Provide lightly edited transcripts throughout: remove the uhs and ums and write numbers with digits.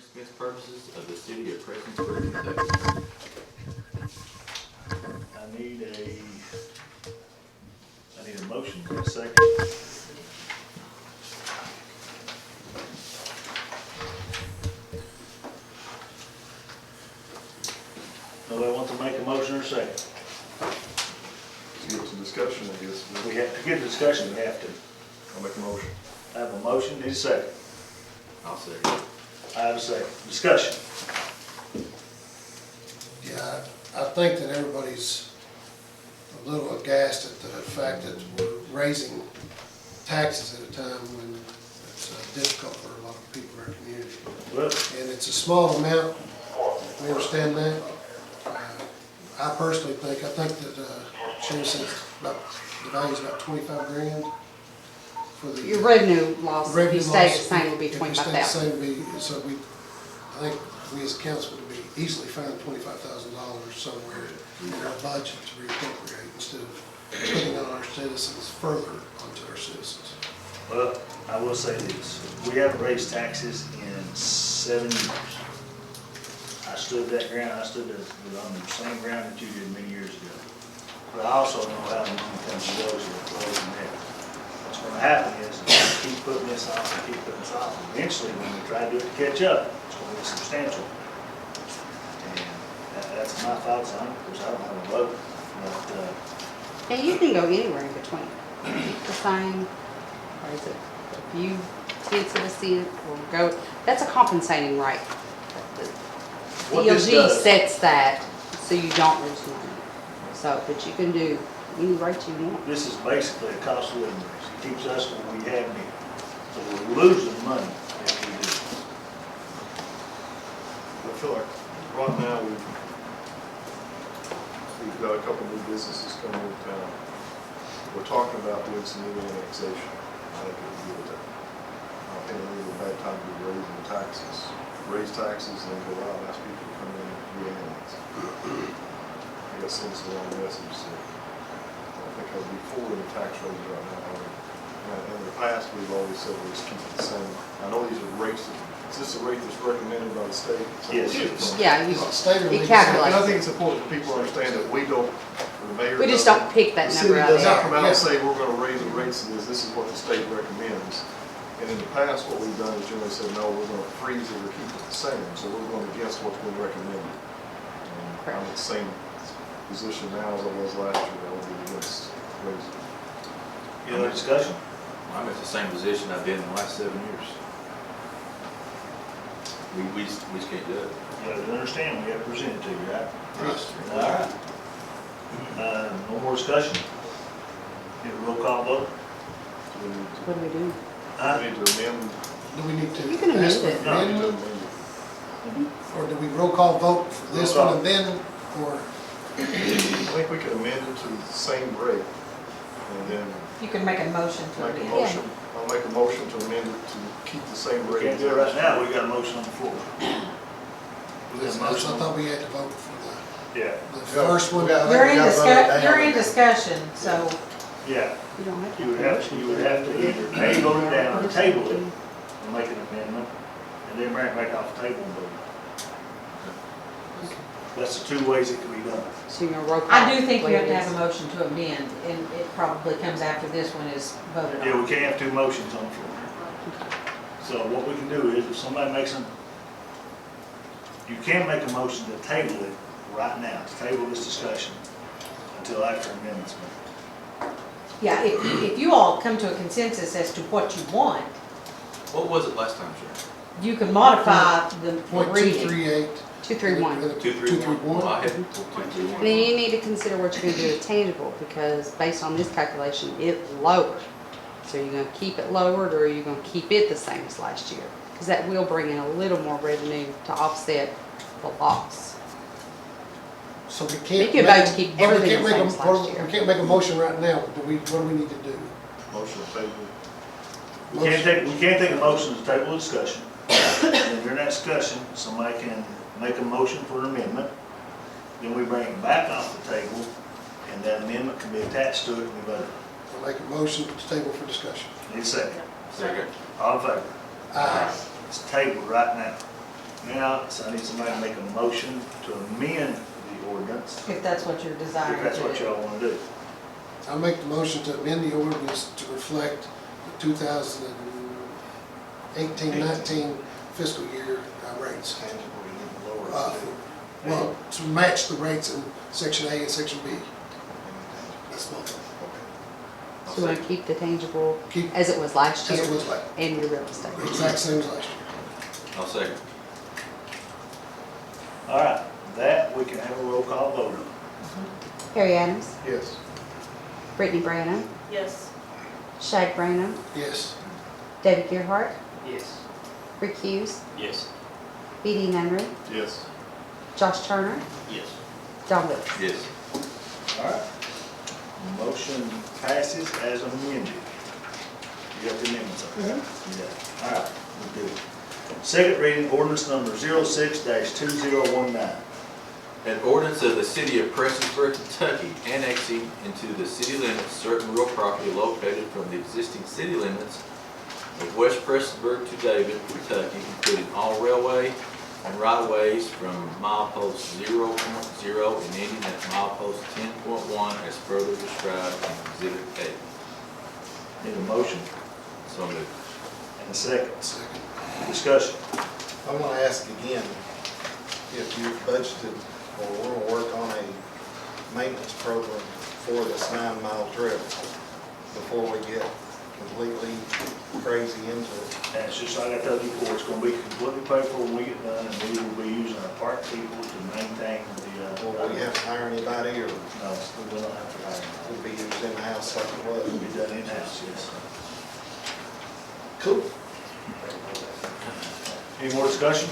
expense purposes of the city of Prestonsburg, Kentucky. I need a motion in a second. Nobody want to make a motion or a second? To get some discussion, I guess. We have to get a discussion, we have to. I'll make a motion. I have a motion, need a second. I'll say it. I have a second. Discussion. Yeah, I think that everybody's a little aghast at the fact that we're raising taxes at a time when it's difficult for a lot of people in our community. Well, And it's a small amount, we understand that. I personally think that Shannon says about, the value's about 25 grand for the. Your revenue loss, if revenue you stay the loss, same, will be if we stay the 25,000. same, so I think we as a council would be easily find $25,000 somewhere in our budget to reappropriate instead of putting on our citizens further onto our citizens. well, I will say this, we haven't raised taxes in 7 years. I stood that ground, I stood on the same ground that you did many years ago. But I also know how the money comes and goes with closing there. What's gonna happen is, keep putting this off and keep putting this off. Eventually, when we try to do it to catch up, it's gonna be substantial. And that's my thoughts on it, because I don't have a vote. But, And you can go anywhere in between. The same, raise it a few tenths of a cent, or go, that's a compensating rate. What this DLG does- sets that so you don't lose money. So, but you can do any rate you want. this is basically a cost of living raise. It keeps us where we have been. So we're losing money if we do. I feel like right now we've got a couple new businesses coming into town. We're talking about doing some new annexation. I think it would be a time. I think it would be a bad time to be raising taxes. Raise taxes and then go out and ask people to come in and re-annex. I guess sends the wrong message. So I don't think I would be for any tax raises right now. In the past, we've always said we'll just keep it the same. I know these are rates, is this a rate that's recommended by the state? Yes. Yeah, you, State or you legal? calculate. And I think it's important for people to understand that we don't, or the mayor. We just doesn't- don't pick that The city number out of doesn't there. come out and say, we're gonna raise the rates of this is what the state recommends. And in the past, what we've done is generally said, no, we're gonna freeze it or keep it the same, so we're going against what's been recommended. And I'm in the same position now as I was last year, I would be against raising. Any other discussion? I'm at the same position I've been in the last 7 years. We just can't do it. You have to understand, we have to present it to you, right? Yes. All right. No more discussion. Get a roll call vote. Do we need to- What do we do? we need to amend? Do we need to You can amend ask for it. an No, you amendment, don't. or do we roll call vote for this Roll call. one and then, or? I think we could amend it to the same rate, and then You can make a motion to make a amend. motion, I'll make a motion to amend it to keep the same We rate. can't do it right now, we got a motion on the floor. I thought we had to vote for Yeah, the first one. You're in discussion, so yeah. You don't have to. You would have to either A, vote it down, or table it, and make an amendment, and then bring it back off the table and vote. That's the two ways it can be done. So you're gonna roll call. I do think the you way have it to have is. a motion to amend, and it probably comes after this one is voted Yeah, on. we can't have two motions on the floor. So what we can do is, if somebody makes you can make a motion to table it right now, to table this discussion until after amendments made. Yeah, if you all come to a consensus as to what you want, What was it last time, Sharon? you can modify the reading. .238. 231. 231? Well, I had 231. And then you need to consider what you're gonna do with tangible, because based on this calculation, it's lower. So you're gonna keep it lowered, or are you gonna keep it the same as last year? Because that will bring in a little more revenue to offset the loss. So we can't. You can vote to keep but we everything can't the make same a- as last year. We can't make a motion right now, what do we need to do? Motion to table. We can't take a motion to table the discussion. And then during that discussion, somebody can make a motion for an amendment. Then we bring it back off the table, and that amendment can be attached to it, and we vote. I'll make a motion to table for discussion. Need a second? Second. All in favor? Aye. It's tabled right now. Now, so I need somebody to make a motion to amend the ordinance, If that's what you're desiring if to that's do. what y'all wanna do. I'll make the motion to amend the ordinance to reflect the 2018-19 fiscal year rates. Well, to match the rates in section A and section B. That's my, So you want to keep the tangible keep as it was last as year it was like, and your real estate? exact same as last year. I'll second. All right, that we can have a roll call vote on. Harry Adams, Yes. Brittany Branham, Yes. Shag Branham, Yes. David Gerhart, Yes. Rick Hughes, Yes. B.D. Nunnery, Yes. Josh Turner, Yes. John Lewis. Yes. All right. Motion passes as amended. You got the amendments on that? Yeah. All right, we're good. Second reading, ordinance number 06-2019. An ordinance of the city of Prestonsburg, Kentucky, annexing into the city limits certain real property located from the existing city limits of West Prestonsburg to David, Kentucky, including all railway and right-of-ways from milepost 0.0 and ending at milepost 10.1 as further described in Exhibit A. Need a motion So moved. and a second. Second. Discussion. I want to ask again, if you budgeted, or we're going to work on a maintenance program for this 9-mile trip before we get completely crazy into it. And it's just like I told you before, it's gonna be completely paid for when we get done, and we will be using our park people to maintain the, Will we have to hire anybody, or No, we will not have to hire them. will it be used in-house like it was? It will be done in-house, yes. Cool. Any more discussion?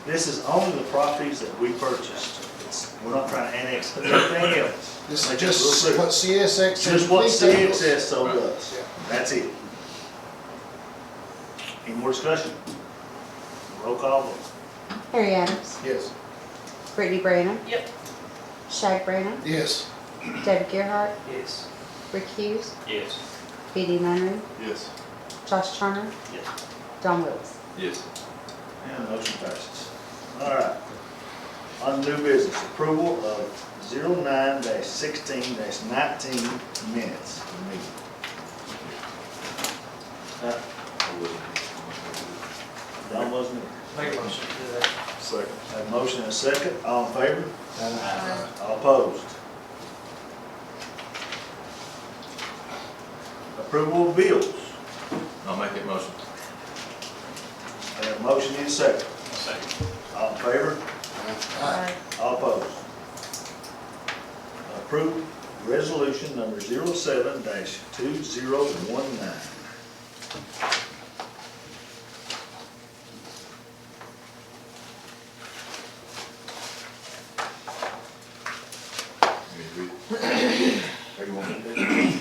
This is only the properties that we purchased. We're not trying to annex anything else. This Make is it real just clear. what CSX. Just what please tell us. CXS sold Right. us. That's it. Any more discussion? Roll call vote. Harry Adams, Yes. Brittany Branham, Yep. Shag Branham, Yes. David Gerhart, Yes. Rick Hughes, Yes. B.D. Nunnery, Yes. Josh Turner, Yes. John Lewis. Yes. And the motion passes. All right. On new business, approval of 09-16-19 minutes of the meeting. Don wasn't here. Make a motion to do that. Second. Have a motion and a second. All in favor? Uh, All opposed? Approval of bills. I'll make that motion. Have a motion and a second. Second. All in favor? Aye. All opposed? Approved resolution number 07-2019. Or you want me to do it?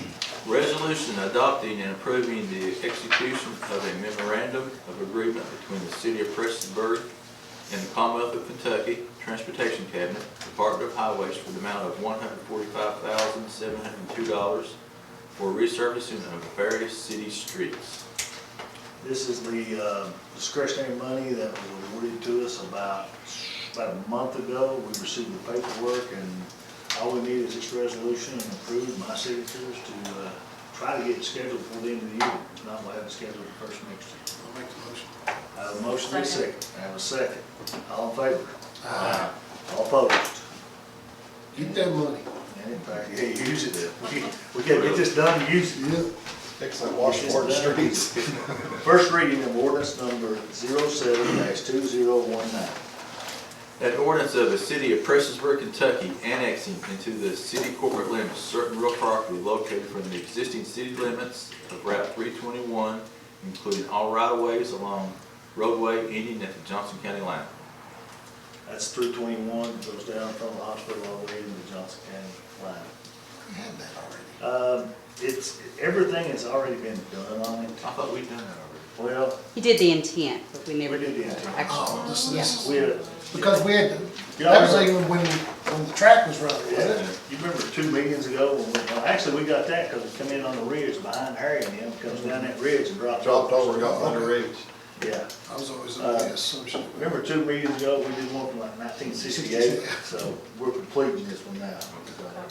Resolution adopting and approving the execution of a memorandum of agreement between the city of Prestonsburg and the Commonwealth of Kentucky Transportation Cabinet, Department of Highways for the amount of $145,702 for resurfacing of various city streets. This is the discretionary money that was awarded to us about a month ago. We received the paperwork, and all we need is this resolution and approve my signatures to try to get it scheduled before the end of the year. If not, we'll have it scheduled the first next year. I'll make the motion. I have a motion and a second. I have a second. All in favor? Aye. All opposed? Keep that money. And in fact, yeah, use it. We gotta get this done, use it. Yep. Fix that washboard streets. First reading of ordinance number 07-2019. An ordinance of the city of Prestonsburg, Kentucky, annexing into the city corporate limits certain real property located from the existing city limits of Route 321, including all right-of-ways along roadway ending at the Johnson County line. That's 321, goes down from the hospital all the way to the Johnson County line. We had that already. Everything has already been done on it. I thought we'd done that already. Well, He did the intent, but we never We did did the the intent. actual. Oh, this Yeah. is, we, because we had to, Yeah, that was I even when the track was running, wasn't yeah, it? you remember 2 meetings ago when actually we got that because it come in on the ridge behind Harry and him, comes down that ridge and drops. Dropped over, got on the ridge. Yeah. I was always under the assumption. Remember 2 meetings ago, we did one from like 1968, so we're completing this one now. So,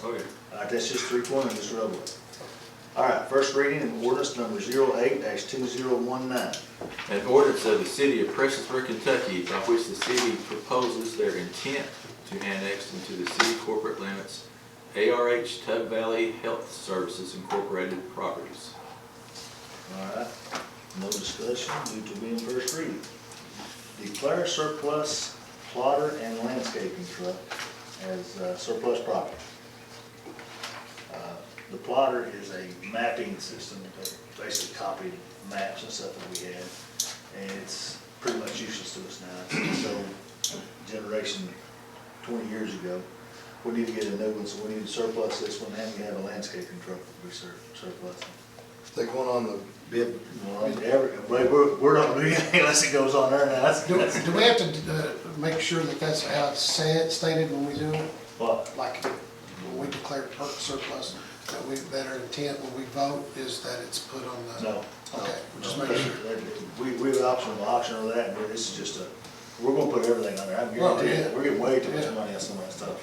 Okay. all right, that's just 3.1 on this roadway. All right, first reading of ordinance number 08-2019. An ordinance of the city of Prestonsburg, Kentucky, by which the city proposes their intent to annex into the city corporate limits ARH Tug Valley Health Services Incorporated properties. All right, no discussion due to being first reading. Declare surplus plotter and landscaping truck as surplus property. The plotter is a mapping system that basically copied maps and stuff that we had, and it's pretty much useless to us now. So, generation 20 years ago, we need to get a new one, so we need to surplus this one, and we have a landscaping truck that we surplus. They going on the bid? We're not doing anything unless it goes on there now. Do we have to make sure that that's how it's stated when we do it? What? Like when we declare surplus, that our intent when we vote is that it's put on the? No. Okay, just make sure. We have an option of auction or that, but this is just we're gonna put everything on there, I Well, guarantee yeah. it. We're getting way too much Yeah. money on some of that stuff.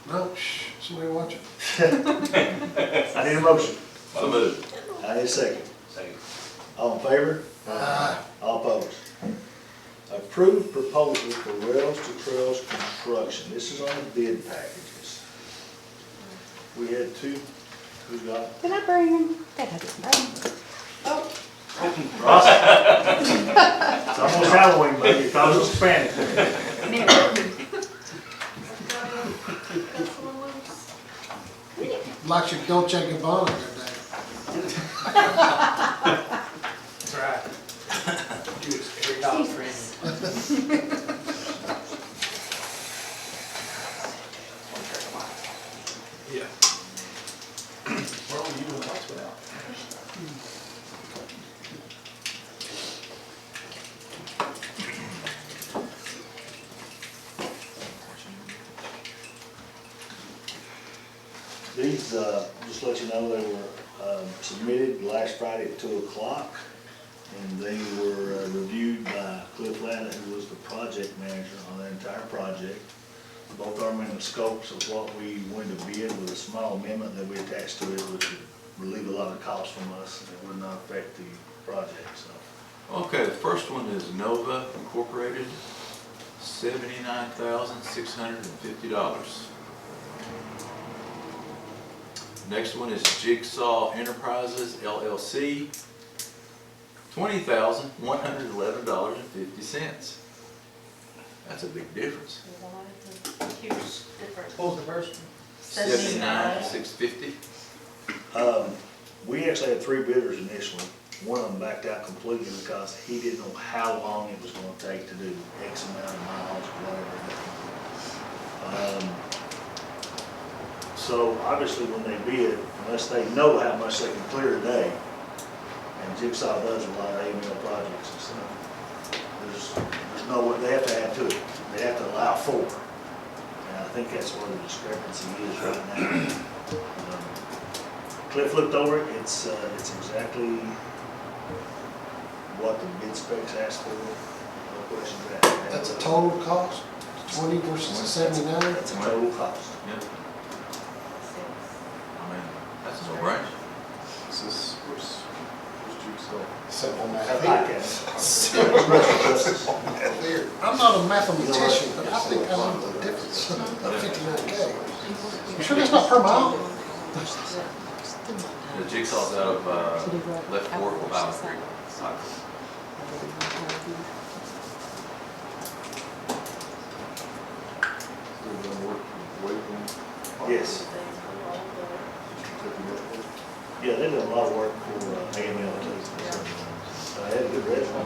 No, shh, somebody watching. I need a motion. So moved. I need a second. All in favor? Aye. All opposed? Approved proposal for rails to trails construction. This is on the bid packages. We had two, who's got it? Did I bring him? I didn't bring him. Oh, Ross? It's almost Halloween, buddy, it caused us panic. Like your Dolce & Gabbana there, Dave. That's right. You was every dog friend. Yeah. What were you doing lights without? These, just to let you know, they were submitted last Friday at 2 o'clock, and they were reviewed by Cliff Latta, who was the project manager on the entire project. Both are in the scopes of what we wanted to bid with a small amendment that we attached to it, which would relieve a lot of costs from us, and it would not affect the project, so. Okay, the first one is Nova Incorporated, $79,650. Next one is Jigsaw Enterprises LLC, $20,111.50. That's a big difference. Huge difference. What was the first one? $79,650. We actually had 3 bidders initially. One of them backed out completely because he didn't know how long it was gonna take to do X amount of miles or whatever. So obviously when they bid, unless they know how much they can clear a day, and Jigsaw does a lot of AML projects and stuff, there's no way, they have to add to it. They have to allow 4. And I think that's where the discrepancy is right now. Cliff looked over it, it's exactly what the bid specs asked for, no questions asked. That's a total cost, 20 versus the 79? That's a total cost. Yeah. I mean, that's a no-brainer. Is this, where's Jigsaw? Simple I math. like it. I'm not a mathematician, but I think I know the difference of 59K. You sure that's not per mile? The Jigsaw's out of Left Fork, Bible Creek. They're gonna work with Waveland? Yes. Yeah, they did a lot of work for AML too. They had a good resume.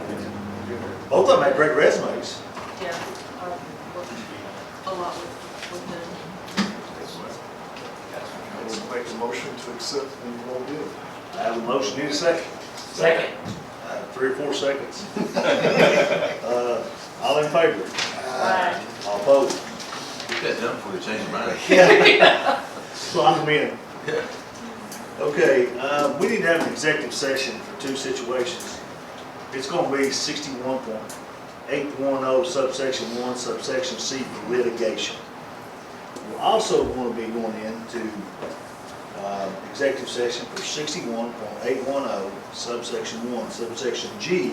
Both of them had great resumes. Yeah, I worked a lot with them. We'll make a motion to accept the low bid. I have a motion, need a second? Second. 3 or 4 seconds. All in favor? Right. All opposed? Get that done before they change their mind. Lock them in. Okay, we need to have an executive session for 2 situations. It's gonna be 61.810 subsection 1 subsection C for litigation. We're also gonna be going into executive session for 61.810 subsection 1 subsection G,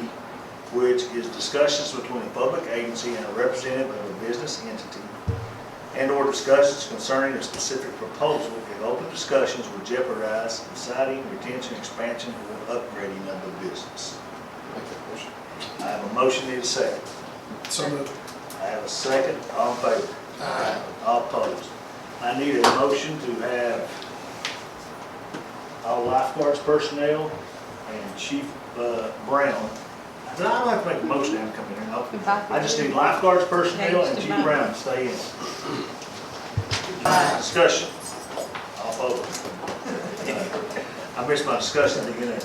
which is discussions between a public agency and a representative of a business entity, and/or discussions concerning a specific proposal if open discussions would jeopardize deciding, retention, expansion, or upgrading of the business. Make that motion. I have a motion, need a second. So moved. I have a second, all in favor? Aye. All opposed? I need a motion to have all lifeguards personnel and Chief Brown. I don't have to make a motion to have him come in here. I just need lifeguards personnel and Chief Brown to stay in. Discussion. All opposed? I missed my discussion at the beginning.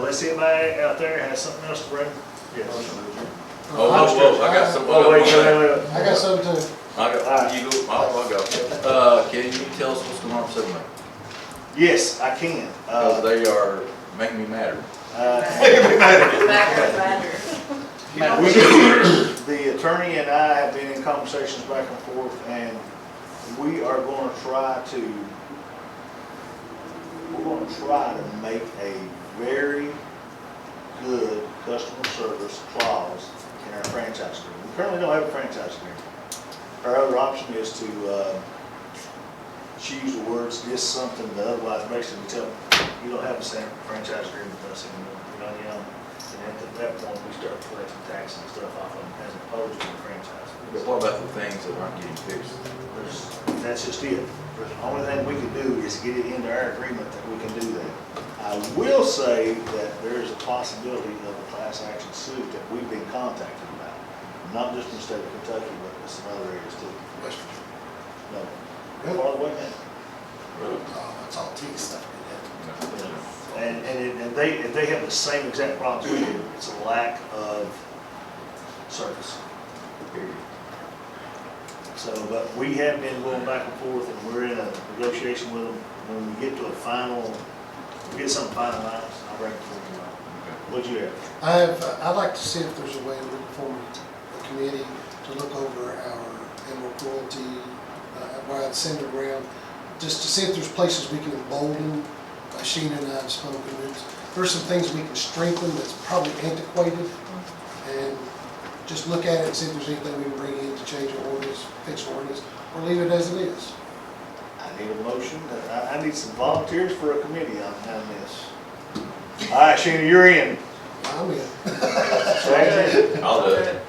Let's see, anybody out there has something else to bring? Yes. Oh, whoa, I got some. Oh, wait, wait. I got something too. I got, you go, I'll go. Can you tell us what's going on with 7 Main? Yes, I can. Because they are making me madder. The attorney and I have been in conversations back and forth, and we are going to try to make a very good customer service clause in our franchise agreement. We currently don't have a franchise agreement. Our other option is to choose the words "this something," but otherwise basically tell them, you don't have a franchise agreement with us anymore. And at that point, we start collecting taxes and stuff off of them as opposed to the franchise. But what about the things that aren't getting fixed? That's just it. The only thing we can do is get it into our agreement that we can do that. I will say that there is a possibility of a class action suit that we've been contacted about. Not just in the state of Kentucky, but in some other areas too. West Virginia. No. Really? Far away, man. Really? Oh, that's all T stuff. And they have the same exact problems we do. It's a lack of service. So, but we have been going back and forth, and we're in a negotiation with them. When we get to a final, we get something finalized, I'll bring it forward to you. What'd you have? I'd like to see if there's a way we can form a committee to look over our animal cruelty, where I'd send it around, just to see if there's places we can embolden. Sheena and I have spoken. There's some things we can strengthen that's probably antiquated, and just look at it and see if there's anything we can bring in to change our ordinance, fix our ordinance, or leave it as it is. I need a motion. I need some volunteers for a committee on this. All right, Sheena, you're in. I'm in. I'll do it.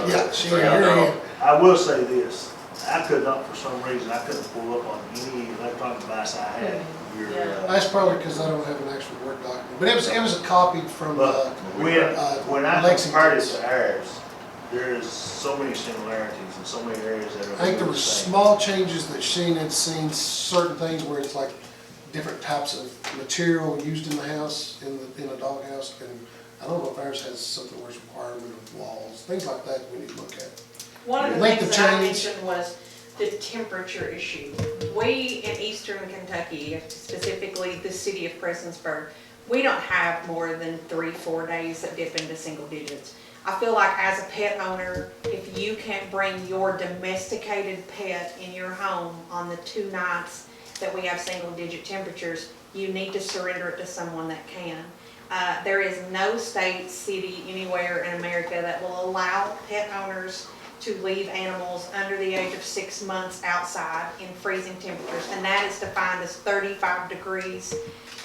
Yeah, Sheena, you're in. I will say this, I could not, for some reason, I couldn't pull up on any electronic device I had. That's probably because I don't have an actual Word document, but it was a copy from, But when I Lexington. compared it to ours, there's so many similarities in so many areas that are. I think there were the same. small changes that Shane had seen, certain things where it's like different types of material used in the house, in a dog house, and I don't know if ours has something where it's requirement of walls, things like that we need to look at. One of the Length things of that I change. mentioned was the temperature issue. We in eastern Kentucky, specifically the city of Prestonsburg, we don't have more than 3-4 days that dip into single digits. I feel like as a pet owner, if you can't bring your domesticated pet in your home on the 2 nights that we have single digit temperatures, you need to surrender it to someone that can. There is no state, city, anywhere in America that will allow pet owners to leave animals under the age of 6 months outside in freezing temperatures, and that is defined as 35 degrees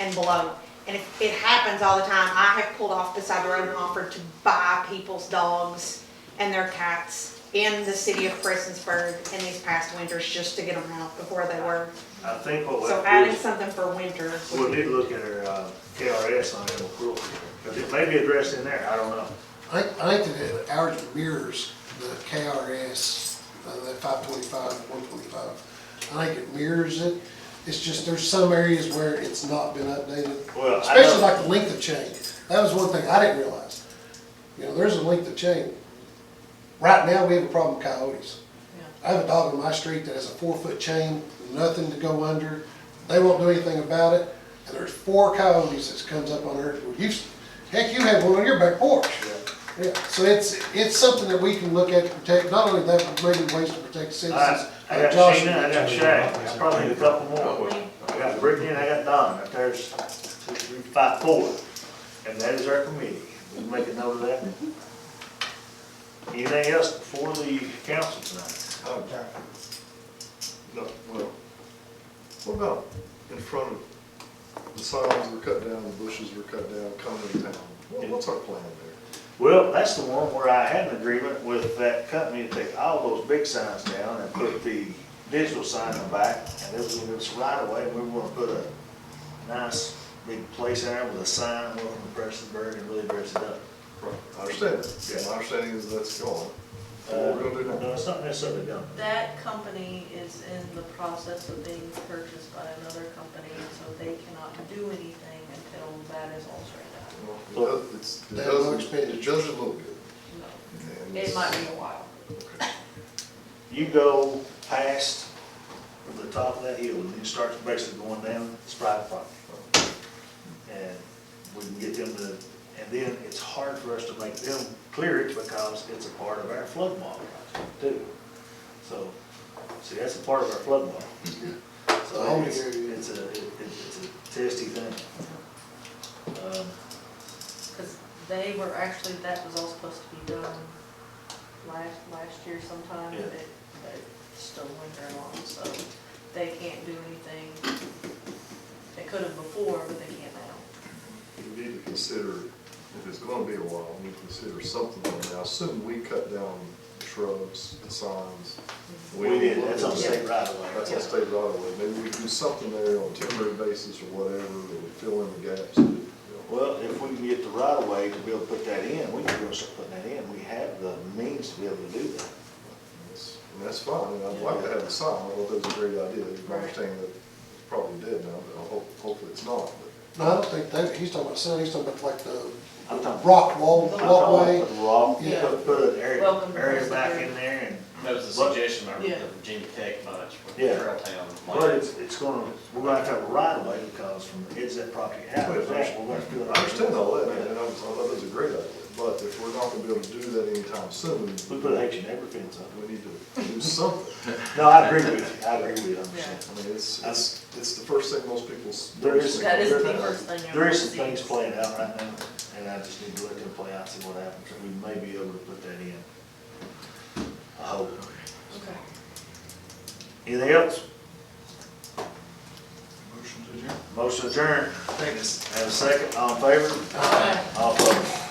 and below. And it happens all the time. I have pulled off beside the road and offered to buy people's dogs and their cats in the city of Prestonsburg in these past winters just to get them out before they were. I think what So we'll adding do is, something for winter. we'll need to look at our KRS on animal cruelty, because it may be addressed in there, I don't know. I think that ours mirrors the KRS, that 525, 125. I think it mirrors it. It's just there's some areas where it's not been updated, Well, I especially know- like the length of chain. That was one thing I didn't realize. You know, there's a length of chain. Right now, we have a problem with coyotes. I have a dog on my street that has a 4-foot chain, nothing to go under. They won't do anything about it. And there's 4 coyotes that comes up on her. Heck, you have one on your back porch. Yeah, so it's something that we can look at to protect, not only that, but maybe ways to protect citizens. I got Josh Sheena, I got Shaq, I probably need a couple more. I got Brittany and I got Don, if there's 2, 3, 5, 4, and that is our committee. We'll make a note of that. Anything else before the council tonight? No, well, what about in front of, the signs were cut down, the bushes were cut down, coming to town? What's our plan there? Well, that's the one where I had an agreement with that company to take all those big signs down and put the digital sign in the back, and it was right away, and we were gonna put a nice big place in there with a sign, welcome to Prestonsburg, and really dress it up. I understand that. Yeah. My understanding is that's gone. What we're gonna do No, now? it's not necessarily done. That company is in the process of being purchased by another company, so they cannot do anything until that is all straightened Well, it doesn't look good. out. And No, it might be a while. You go past the top of that hill, and it starts basically going down, it's private property. And we can get them to, and then it's hard for us to make them clear it because it's a part of our flood model project too. So, see, that's a part of our flood model. So Oh, it's yeah. it's a testy thing. Because they were actually, that was all supposed to be done last year sometime, Yeah. but they still lingering on, so they can't do anything. They could have before, but they can't now. we need to consider, if it's gonna be a while, we need to consider something. I assume we cut down shrubs and signs. We did, that's on state right away. That's on state right away. Maybe we can do something there on a temporary basis or whatever, that would fill in the gaps. Well, if we can get the right of way to be able to put that in, we can go start putting that in. We have the means to be able to do that. And that's fine, and I'd like to have the sign, I thought that was a great idea. You understand that it's probably dead now, but I hopefully it's not. But No, I don't think that, he's talking about sign, he's talking about like the I'm talking. rock wall, The walkway. Put the rock, Yeah. put an Welcome to area back Prestonsburg. in there and, That was the But- suggestion of the Yeah. Virginia Tech bunch with Yeah. Trail Town. but it's gonna, we're gonna have to have a right of way because from the edge of that property out, we're gonna fill it. I understand all that, and I thought that was a great idea, but if we're not gonna be able to do that anytime soon, We put a H and every fence up. we need to do something. No, I agree with you, I agree with you, 100%. I mean, it's the first thing most people. There is- That is the there- first thing I There is some see. things playing out right now, and I just need to let them play out, see what happens, and we may be able to put that in. I hope. Okay. Anything else? Motion to adjourn. Motion adjourned. Have a second, all in favor? Aye. All opposed?